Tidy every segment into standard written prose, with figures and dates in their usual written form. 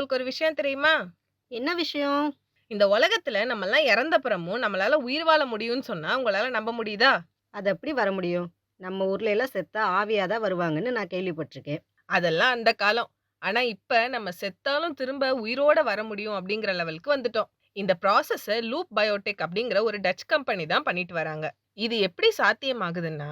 உங்களுக்கு ஒரு விஷயம் தெரியுமா? என்ன விஷயம்? இந்த உலகத்துல நம்மலாம் இறந்தப்புறமும் நம்மளால உயிர் வாழ முடியும்னு சொன்னா உங்களால நம்ப முடியுதா? அது எப்படி வர முடியும்? நம்ம ஊர்ல எல்லாம் செத்தா ஆவியா தான் வருவாங்கன்னு நான் கேள்விப்பட்டுருக்கேன். அதெல்லாம் அந்த காலம். ஆனா இப்ப நம்ம செத்தாலும் திரும்ப உயிரோட வர முடியும் அப்படிங்கிற லெவலுக்கு வந்துட்டோம். இந்த ப்ராசஸ லூப் பயோடெக் அப்படிங்கிற ஒரு டச் கம்பெனி தான் பண்ணிட்டு வராங்க. இது எப்படி சாத்தியமாகுதுன்னா,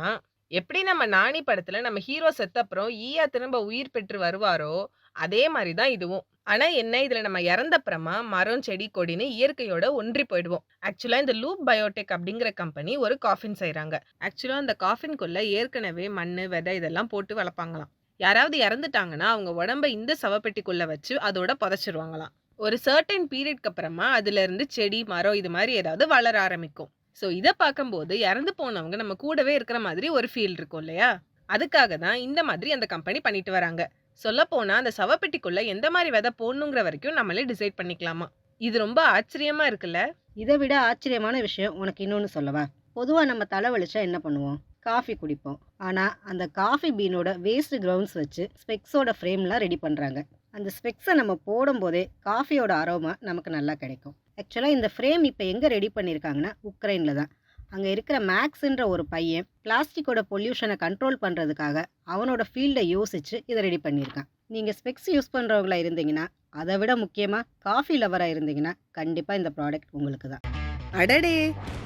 எப்படி நம்ம நானி படத்துல நம்ம ஹீரோ செத்தப்புறம் ஈயா திரும்ப உயிர் பெற்று வருவாரோ, அதே மாரி தான் இதுவும். ஆனா என்ன, இதுல நம்ம இறந்தப்புறமா மரம், செடி, கொடின்னு இயற்கையோட ஒன்றி போயிடுவோம். ஆக்சுவலா இந்த லூப் பயோடெக் அப்படிங்கிற கம்பெனி ஒரு காஃபின் செய்றாங்க. ஆக்சுவலா அந்த காஃபின்குள்ள ஏற்கனவே மண்ணு, விதை இதெல்லாம் போட்டு வளர்ப்பாங்களாம். யாராவது இறந்துட்டாங்கன்னா, அவங்க உடம்ப இந்த சவப்பெட்டிக்குள்ள வச்சு அதோட புதைச்சிருவாங்களாம். ஒரு சர்டைன் பீரியட்க்கு அப்புறமா அதிலிருந்து செடி, மரம் இது மாரி ஏதாவது வளர ஆரம்பிக்கும். ஸோ இத பார்க்கும்போது இறந்து போனவங்க நம்ம கூடவே இருக்கிற மாதிரி ஒரு ஃபீல் இருக்கும் இல்லையா? அதுக்காக தான் இந்த மாதிரி அந்த கம்பெனி பண்ணிட்டு வராங்க. சொல்லப்போனா அந்த சவப்பெட்டிக்குள்ள எந்த மாரி விதை போடணுங்கிற வரைக்கும் நம்மளே டிசைட் பண்ணிக்கலாமா. இது ரொம்ப ஆச்சரியமா இருக்குல்ல? இத விட ஆச்சரியமான விஷயம் உனக்கு இன்னொன்னு சொல்லவா? பொதுவா நம்ம தல வலிச்சா என்ன பண்ணுவோம்? காஃபி குடிப்போம். ஆனா, அந்த காஃபி பீனோட வேஸ்ட் கிரவுண்ட்ஸ் வச்சு ஸ்பெக்ஸோட ஃப்ரேம்லாம் ரெடி பண்றாங்க. அந்த ஸ்பெக்ஸ நம்ம போடும்போதே காஃபியோட அரோமா நமக்கு நல்லா கிடைக்கும். ஆக்சுவலா இந்த ஃப்ரேம் இப்ப எங்க ரெடி பண்ணியிருக்காங்கன்னா, உக்ரைன்ல தான். அங்க இருக்கிற மேக்ஸ்ன்ற ஒரு பையன் பிளாஸ்டிக்கோட பொல்யூஷன கண்ட்ரோல் பண்றதுக்காக அவனோட ஃபீல்ட யோசிச்சு இத ரெடி பண்ணியிருக்கான். நீங்க ஸ்பெக்ஸ் யூஸ் பண்றவங்களா இருந்தீங்கன்னா, அத விட முக்கியமா காஃபி லவ்வரா இருந்தீங்கன்னா, கண்டிப்பா இந்த ப்ராடக்ட் உங்களுக்கு தான். அடடே!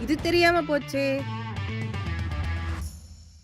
இது தெரியாம போச்சே!